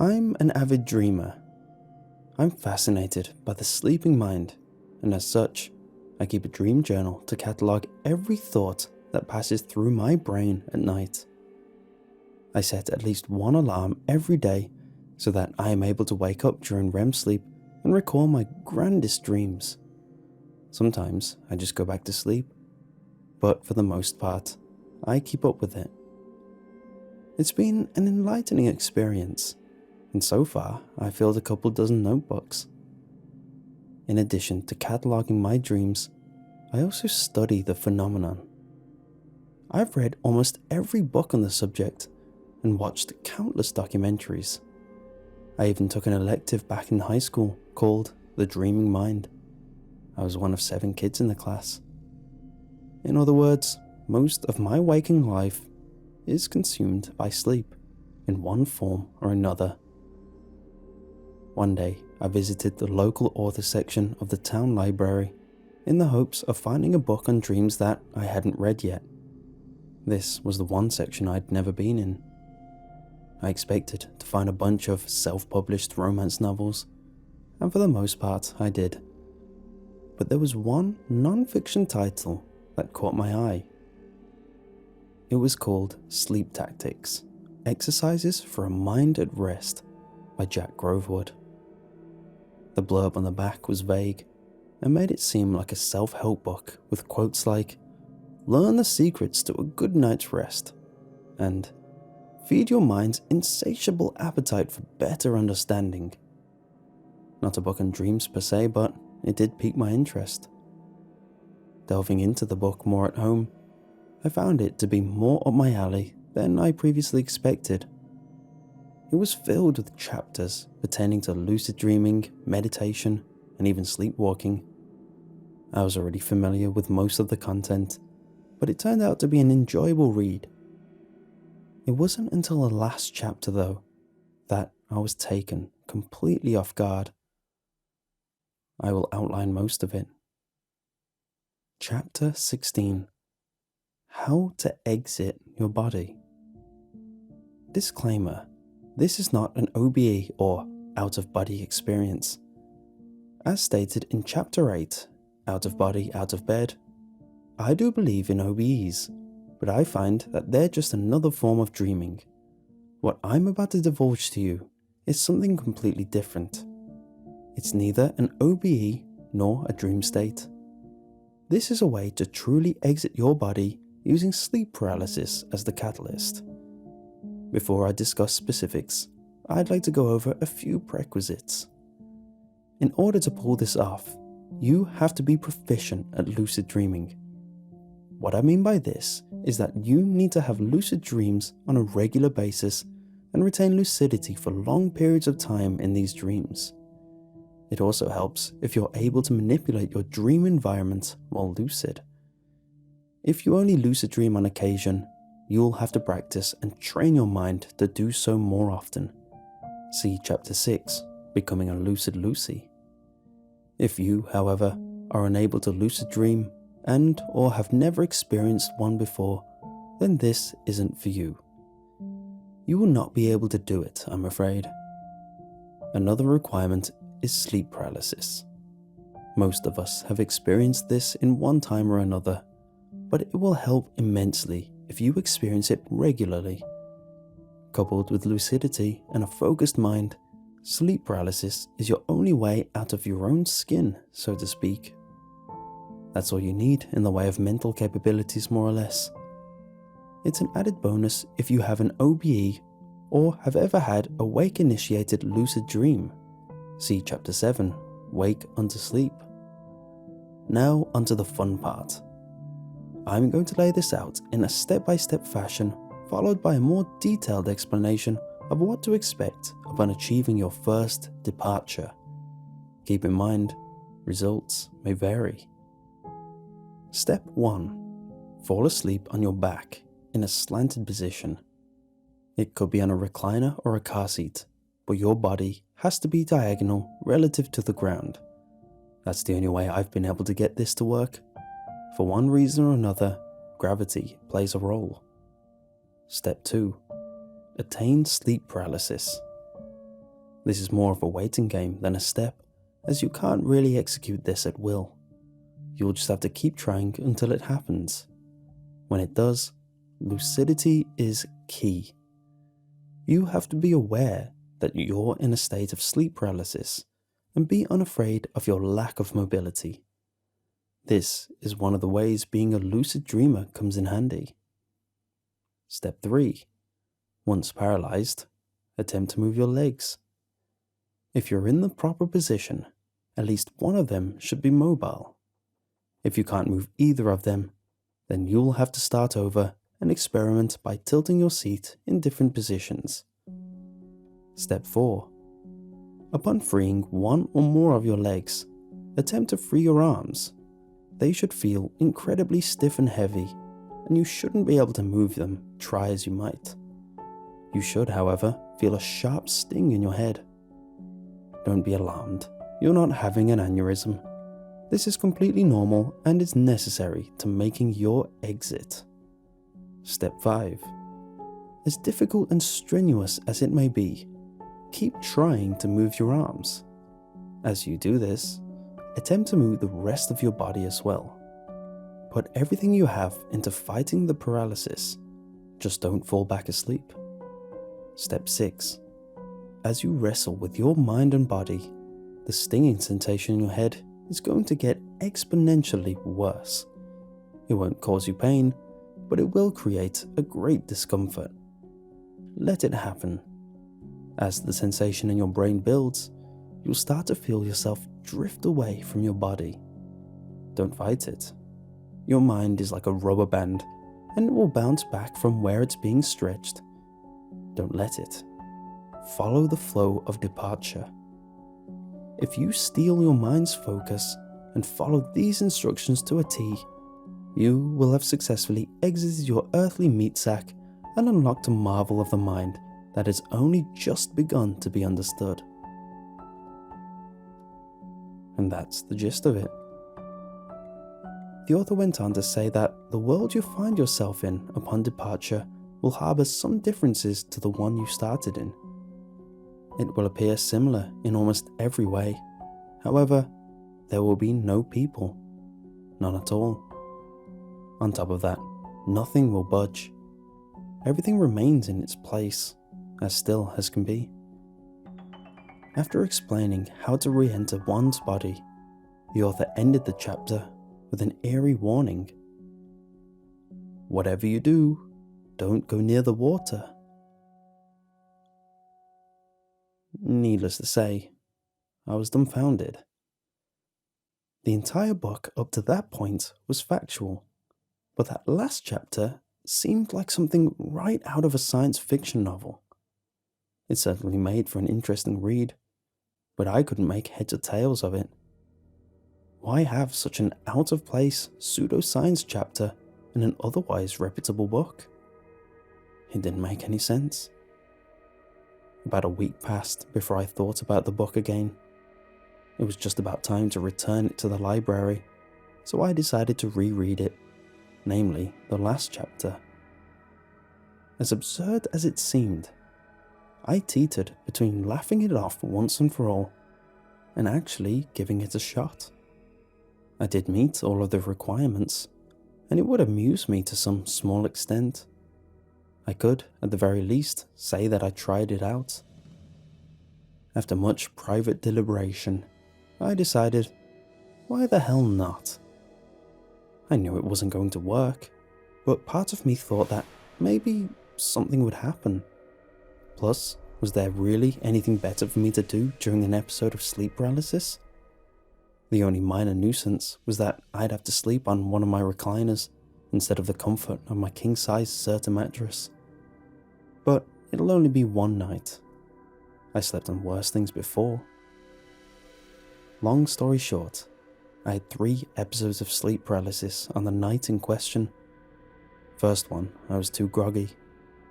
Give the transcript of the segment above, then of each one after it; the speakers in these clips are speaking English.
I'm an avid dreamer. I'm fascinated by the sleeping mind, and as such, I keep a dream journal to catalogue every thought that passes through my brain at night. I set at least one alarm every day so that I am able to wake up during REM sleep and recall my grandest dreams. Sometimes I just go back to sleep, but for the most part, I keep up with it. It's been an enlightening experience, and so far I filled a couple dozen notebooks. In addition to cataloguing my dreams, I also study the phenomenon. I've read almost every book on the subject and watched countless documentaries. I even took an elective back in high school called The Dreaming Mind. I was one of 7 kids in the class. In other words, most of my waking life is consumed by sleep in one form or another. One day, I visited the local author section of the town library in the hopes of finding a book on dreams that I hadn't read yet. This was the one section I'd never been in. I expected to find a bunch of self-published romance novels, and for the most part I did. But there was one non-fiction title that caught my eye. It was called Sleep Tactics: Exercises for a Mind at Rest by Jack Grovewood. The blurb on the back was vague and made it seem like a self-help book with quotes like, "Learn the secrets to a good night's rest," and "Feed your mind's insatiable appetite for better understanding." Not a book on dreams per se, but it did pique my interest. Delving into the book more at home, I found it to be more up my alley than I previously expected. It was filled with chapters pertaining to lucid dreaming, meditation, and even sleepwalking. I was already familiar with most of the content, but it turned out to be an enjoyable read. It wasn't until the last chapter, though, that I was taken completely off guard. I will outline most of it. Chapter 16: How to Exit Your Body. Disclaimer: this is not an OBE or out-of-body experience. As stated in Chapter 8, Out of Body, Out of Bed, I do believe in OBEs, but I find that they're just another form of dreaming. What I'm about to divulge to you is something completely different. It's neither an OBE nor a dream state. This is a way to truly exit your body using sleep paralysis as the catalyst. Before I discuss specifics, I'd like to go over a few prerequisites. In order to pull this off, you have to be proficient at lucid dreaming. What I mean by this is that you need to have lucid dreams on a regular basis and retain lucidity for long periods of time in these dreams. It also helps if you're able to manipulate your dream environment while lucid. If you only lucid dream on occasion, you'll have to practice and train your mind to do so more often. See Chapter 6, Becoming a Lucid Lucy. If you, however, are unable to lucid dream and or have never experienced one before, then this isn't for you. You will not be able to do it, I'm afraid. Another requirement is sleep paralysis. Most of us have experienced this in one time or another, but it will help immensely if you experience it regularly. Coupled with lucidity and a focused mind, sleep paralysis is your only way out of your own skin, so to speak. That's all you need in the way of mental capabilities, more or less. It's an added bonus if you have an OBE or have ever had a wake-initiated lucid dream. See Chapter 7, Wake Unto Sleep. Now onto the fun part. I'm going to lay this out in a step-by-step fashion, followed by a more detailed explanation of what to expect upon achieving your first departure. Keep in mind, results may vary. Step 1. Fall asleep on your back in a slanted position. It could be on a recliner or a car seat, but your body has to be diagonal relative to the ground. That's the only way I've been able to get this to work. For one reason or another, gravity plays a role. Step 2. Attain sleep paralysis. This is more of a waiting game than a step, as you can't really execute this at will. You'll just have to keep trying until it happens. When it does, lucidity is key. You have to be aware that you're in a state of sleep paralysis and be unafraid of your lack of mobility. This is one of the ways being a lucid dreamer comes in handy. Step 3. Once paralyzed, attempt to move your legs. If you're in the proper position, at least one of them should be mobile. If you can't move either of them, then you'll have to start over and experiment by tilting your seat in different positions. Step 4. Upon freeing one or more of your legs, attempt to free your arms. They should feel incredibly stiff and heavy, and you shouldn't be able to move them, try as you might. You should, however, feel a sharp sting in your head. Don't be alarmed, you're not having an aneurysm. This is completely normal and is necessary to making your exit. Step 5. As difficult and strenuous as it may be, keep trying to move your arms. As you do this, attempt to move the rest of your body as well. Put everything you have into fighting the paralysis. Just don't fall back asleep. Step 6. As you wrestle with your mind and body, the stinging sensation in your head is going to get exponentially worse. It won't cause you pain, but it will create a great discomfort. Let it happen. As the sensation in your brain builds, you'll start to feel yourself drift away from your body. Don't fight it. Your mind is like a rubber band, and it will bounce back from where it's being stretched. Don't let it. Follow the flow of departure. If you steal your mind's focus and follow these instructions to a T, you will have successfully exited your earthly meat sack and unlocked a marvel of the mind that has only just begun to be understood. And that's the gist of it. The author went on to say that the world you find yourself in upon departure will harbour some differences to the one you started in. It will appear similar in almost every way. However, there will be no people. None at all. On top of that, nothing will budge. Everything remains in its place, as still as can be. After explaining how to re-enter one's body, the author ended the chapter with an eerie warning. Whatever you do, don't go near the water. Needless to say, I was dumbfounded. The entire book up to that point was factual, but that last chapter seemed like something right out of a science fiction novel. It certainly made for an interesting read, but I couldn't make heads or tails of it. Why have such an out-of-place pseudoscience chapter in an otherwise reputable book? It didn't make any sense. About a week passed before I thought about the book again. It was just about time to return it to the library, so I decided to reread it, namely the last chapter. As absurd as it seemed, I teetered between laughing it off once and for all, and actually giving it a shot. I did meet all of the requirements, and it would amuse me to some small extent. I could, at the very least, say that I tried it out. After much private deliberation, I decided, why the hell not? I knew it wasn't going to work, but part of me thought that maybe something would happen. Plus, was there really anything better for me to do during an episode of sleep paralysis? The only minor nuisance was that I'd have to sleep on one of my recliners instead of the comfort of my king-size Serta mattress. But it'll only be one night. I slept on worse things before. Long story short, I had 3 episodes of sleep paralysis on the night in question. First one, I was too groggy,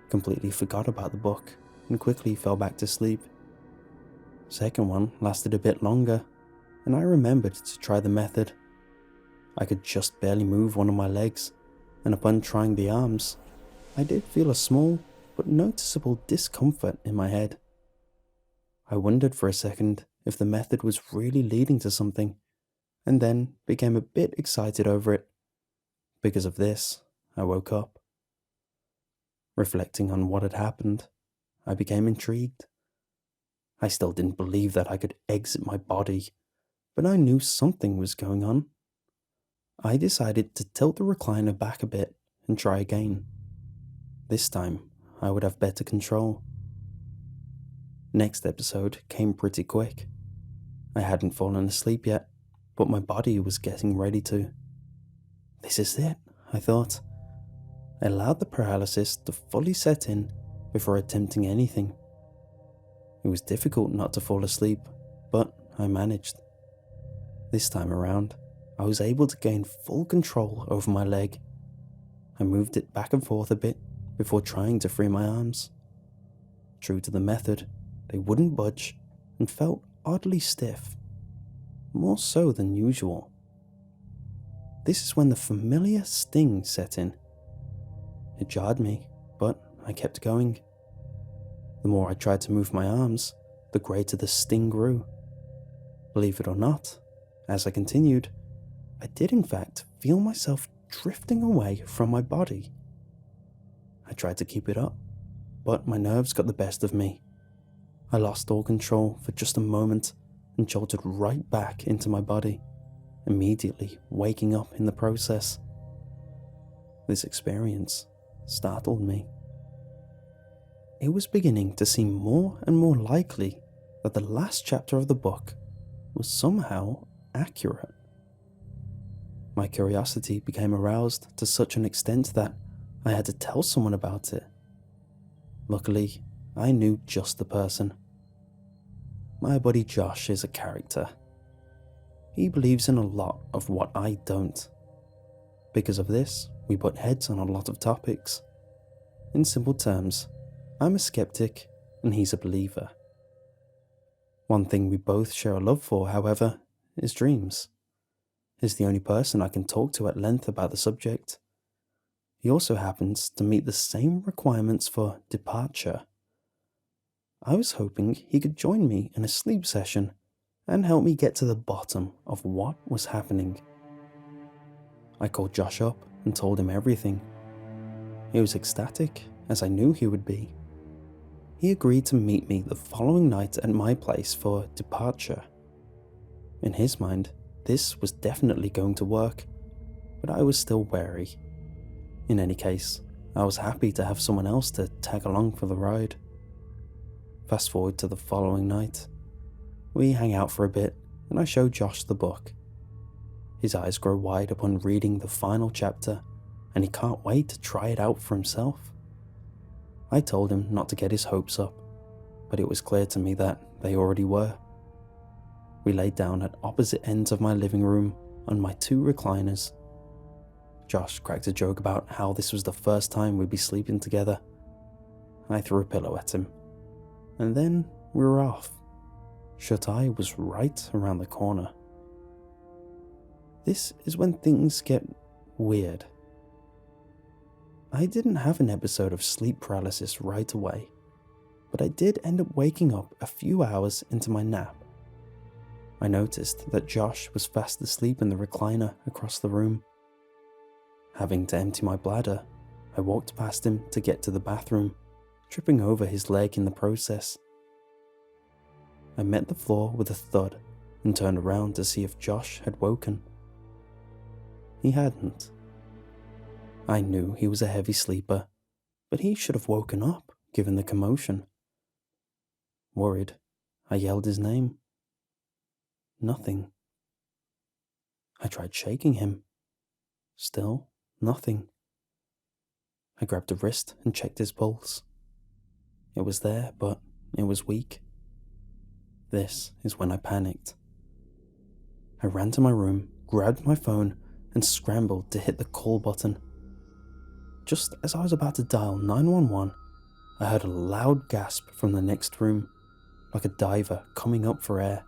completely forgot about the book, and quickly fell back to sleep. Second one lasted a bit longer, and I remembered to try the method. I could just barely move one of my legs, and upon trying the arms, I did feel a small but noticeable discomfort in my head. I wondered for a second if the method was really leading to something, and then became a bit excited over it. Because of this, I woke up. Reflecting on what had happened, I became intrigued. I still didn't believe that I could exit my body, but I knew something was going on. I decided to tilt the recliner back a bit and try again. This time, I would have better control. Next episode came pretty quick. I hadn't fallen asleep yet, but my body was getting ready to. This is it, I thought. I allowed the paralysis to fully set in before attempting anything. It was difficult not to fall asleep, but I managed. This time around, I was able to gain full control over my leg. I moved it back and forth a bit before trying to free my arms. True to the method, they wouldn't budge and felt oddly stiff, more so than usual. This is when the familiar sting set in. It jarred me, but I kept going. The more I tried to move my arms, the greater the sting grew. Believe it or not, as I continued, I did in fact feel myself drifting away from my body. I tried to keep it up, but my nerves got the best of me. I lost all control for just a moment and jolted right back into my body, immediately waking up in the process. This experience startled me. It was beginning to seem more and more likely that the last chapter of the book was somehow accurate. My curiosity became aroused to such an extent that I had to tell someone about it. Luckily, I knew just the person. My buddy Josh is a character. He believes in a lot of what I don't. Because of this, we butt heads on a lot of topics. In simple terms, I'm a skeptic and he's a believer. One thing we both share a love for, however, is dreams. He's the only person I can talk to at length about the subject. He also happens to meet the same requirements for departure. I was hoping he could join me in a sleep session and help me get to the bottom of what was happening. I called Josh up and told him everything. He was ecstatic, as I knew he would be. He agreed to meet me the following night at my place for departure. In his mind, this was definitely going to work, but I was still wary. In any case, I was happy to have someone else to tag along for the ride. Fast forward to the following night. We hang out for a bit, and I show Josh the book. His eyes grow wide upon reading the final chapter, and he can't wait to try it out for himself. I told him not to get his hopes up, but it was clear to me that they already were. We laid down at opposite ends of my living room on my two recliners. Josh cracked a joke about how this was the first time we'd be sleeping together. I threw a pillow at him, and then we were off. Shut-eye was right around the corner. This is when things get weird. I didn't have an episode of sleep paralysis right away, but I did end up waking up a few hours into my nap. I noticed that Josh was fast asleep in the recliner across the room. Having to empty my bladder, I walked past him to get to the bathroom, tripping over his leg in the process. I met the floor with a thud and turned around to see if Josh had woken. He hadn't. I knew he was a heavy sleeper, but he should have woken up given the commotion. Worried, I yelled his name. Nothing. I tried shaking him. Still nothing. I grabbed a wrist and checked his pulse. It was there, but it was weak. This is when I panicked. I ran to my room, grabbed my phone, and scrambled to hit the call button. Just as I was about to dial 911, I heard a loud gasp from the next room, like a diver coming up for air.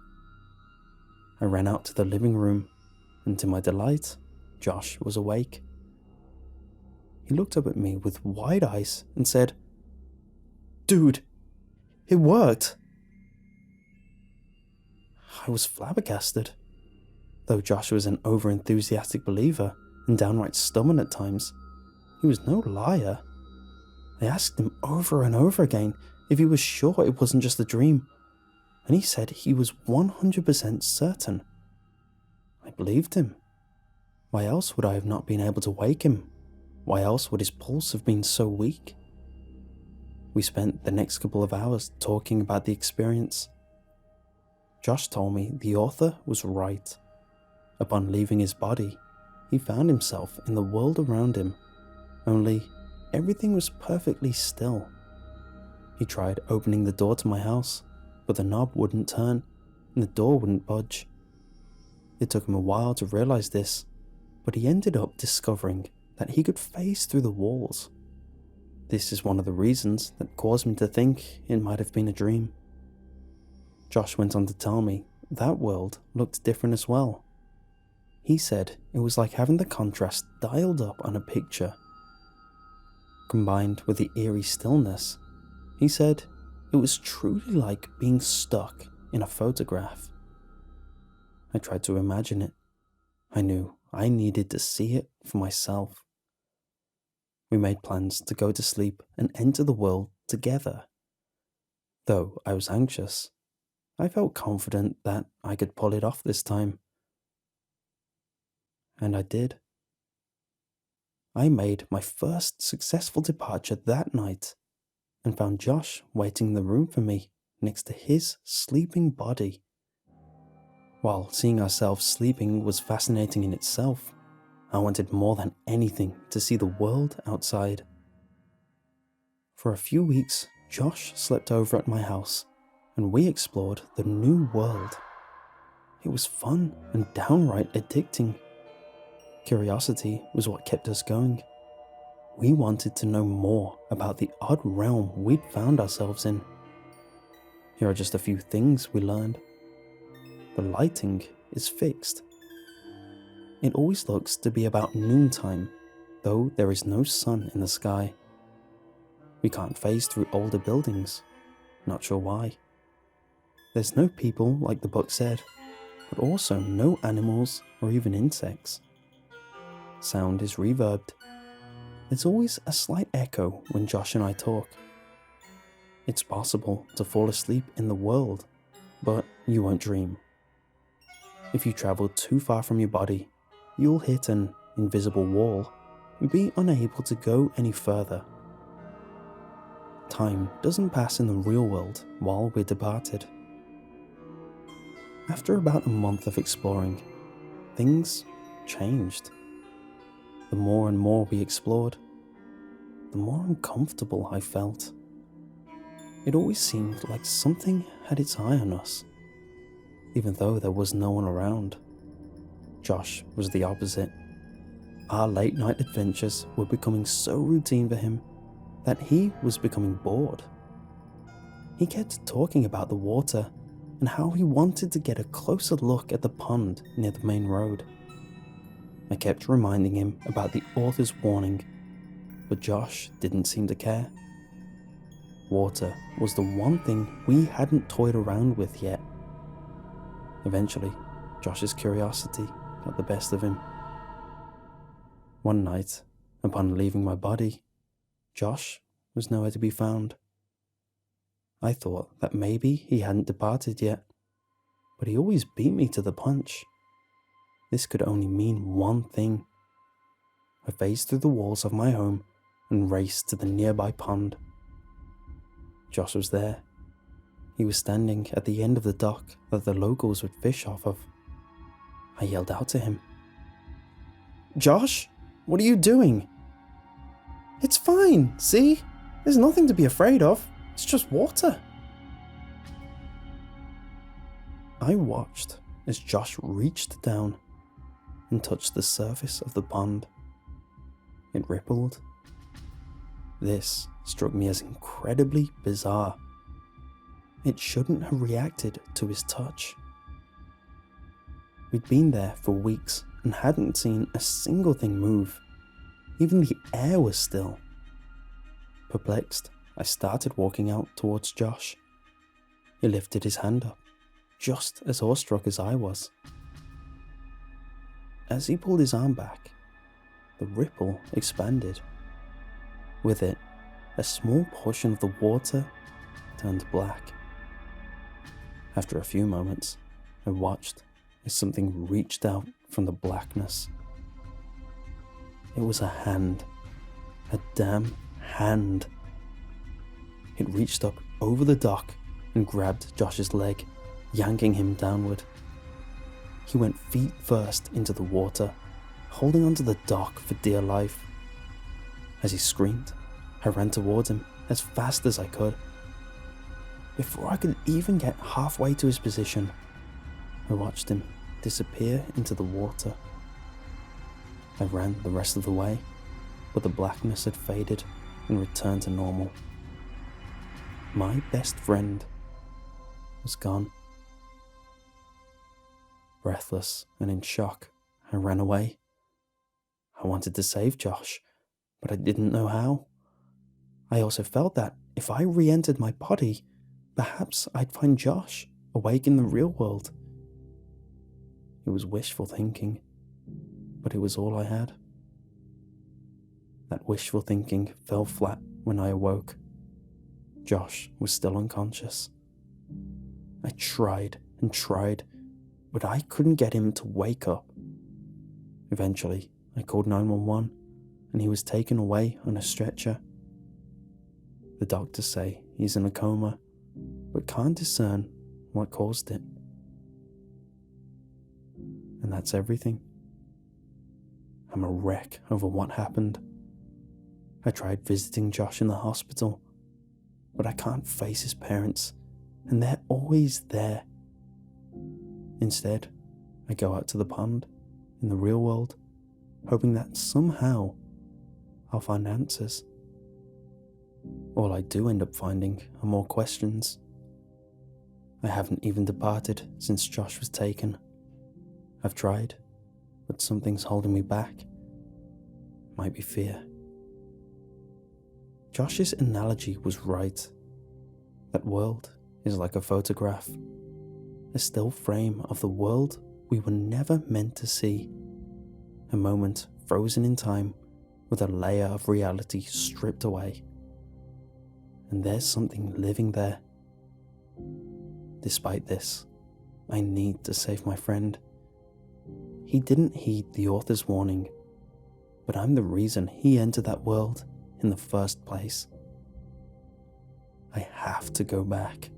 I ran out to the living room, and to my delight, Josh was awake. He looked up at me with wide eyes and said, "Dude, it worked." I was flabbergasted. Though Josh was an over-enthusiastic believer and downright stubborn at times, he was no liar. I asked him over and over again if he was sure it wasn't just a dream, and he said he was 100% certain. I believed him. Why else would I have not been able to wake him? Why else would his pulse have been so weak? We spent the next couple of hours talking about the experience. Josh told me the author was right. Upon leaving his body, he found himself in the world around him, only everything was perfectly still. He tried opening the door to my house, but the knob wouldn't turn and the door wouldn't budge. It took him a while to realize this, but he ended up discovering that he could phase through the walls. This is one of the reasons that caused me to think it might have been a dream. Josh went on to tell me that world looked different as well. He said it was like having the contrast dialed up on a picture. Combined with the eerie stillness, he said it was truly like being stuck in a photograph. I tried to imagine it. I knew I needed to see it for myself. We made plans to go to sleep and enter the world together. Though I was anxious, I felt confident that I could pull it off this time. And I did. I made my first successful departure that night and found Josh waiting in the room for me next to his sleeping body. While seeing ourselves sleeping was fascinating in itself, I wanted more than anything to see the world outside. For a few weeks, Josh slept over at my house, and we explored the new world. It was fun and downright addicting. Curiosity was what kept us going. We wanted to know more about the odd realm we'd found ourselves in. Here are just a few things we learned. The lighting is fixed. It always looks to be about noontime, though there is no sun in the sky. We can't phase through older buildings. Not sure why. There's no people like the book said, but also no animals or even insects. Sound is reverbed. There's always a slight echo when Josh and I talk. It's possible to fall asleep in the world, but you won't dream. If you travel too far from your body, you'll hit an invisible wall and be unable to go any further. Time doesn't pass in the real world while we're departed. After about a month of exploring, things changed. The more and more we explored, the more uncomfortable I felt. It always seemed like something had its eye on us, even though there was no one around. Josh was the opposite. Our late night adventures were becoming so routine for him that he was becoming bored. He kept talking about the water and how he wanted to get a closer look at the pond near the main road. I kept reminding him about the author's warning, but Josh didn't seem to care. Water was the one thing we hadn't toyed around with yet. Eventually, Josh's curiosity got the best of him. One night, upon leaving my body, Josh was nowhere to be found. I thought that maybe he hadn't departed yet, but he always beat me to the punch. This could only mean one thing. I phased through the walls of my home and raced to the nearby pond. Josh was there. He was standing at the end of the dock that the locals would fish off of. I yelled out to him. "Josh, what are you doing?" "It's fine, see? There's nothing to be afraid of. It's just water." I watched as Josh reached down and touched the surface of the pond. It rippled. This struck me as incredibly bizarre. It shouldn't have reacted to his touch. We'd been there for weeks and hadn't seen a single thing move. Even the air was still. Perplexed, I started walking out towards Josh. He lifted his hand up, just as awestruck as I was. As he pulled his arm back, the ripple expanded. With it, a small portion of the water turned black. After a few moments, I watched as something reached out from the blackness. It was a hand. A damn hand. It reached up over the dock and grabbed Josh's leg, yanking him downward. He went feet first into the water, holding onto the dock for dear life. As he screamed, I ran towards him as fast as I could. Before I could even get halfway to his position, I watched him disappear into the water. I ran the rest of the way, but the blackness had faded and returned to normal. My best friend was gone. Breathless and in shock, I ran away. I wanted to save Josh, but I didn't know how. I also felt that if I re-entered my body, perhaps I'd find Josh awake in the real world. It was wishful thinking, but it was all I had. That wishful thinking fell flat when I awoke. Josh was still unconscious. I tried and tried, but I couldn't get him to wake up. Eventually, I called 911 and he was taken away on a stretcher. The doctors say he's in a coma, but can't discern what caused it. And that's everything. I'm a wreck over what happened. I tried visiting Josh in the hospital, but I can't face his parents, and they're always there. Instead, I go out to the pond in the real world, hoping that somehow I'll find answers. All I do end up finding are more questions. I haven't even departed since Josh was taken. I've tried, but something's holding me back. Might be fear. Josh's analogy was right. That world is like a photograph, a still frame of the world we were never meant to see, a moment frozen in time with a layer of reality stripped away. And there's something living there. Despite this, I need to save my friend. He didn't heed the author's warning, but I'm the reason he entered that world in the first place. I have to go back.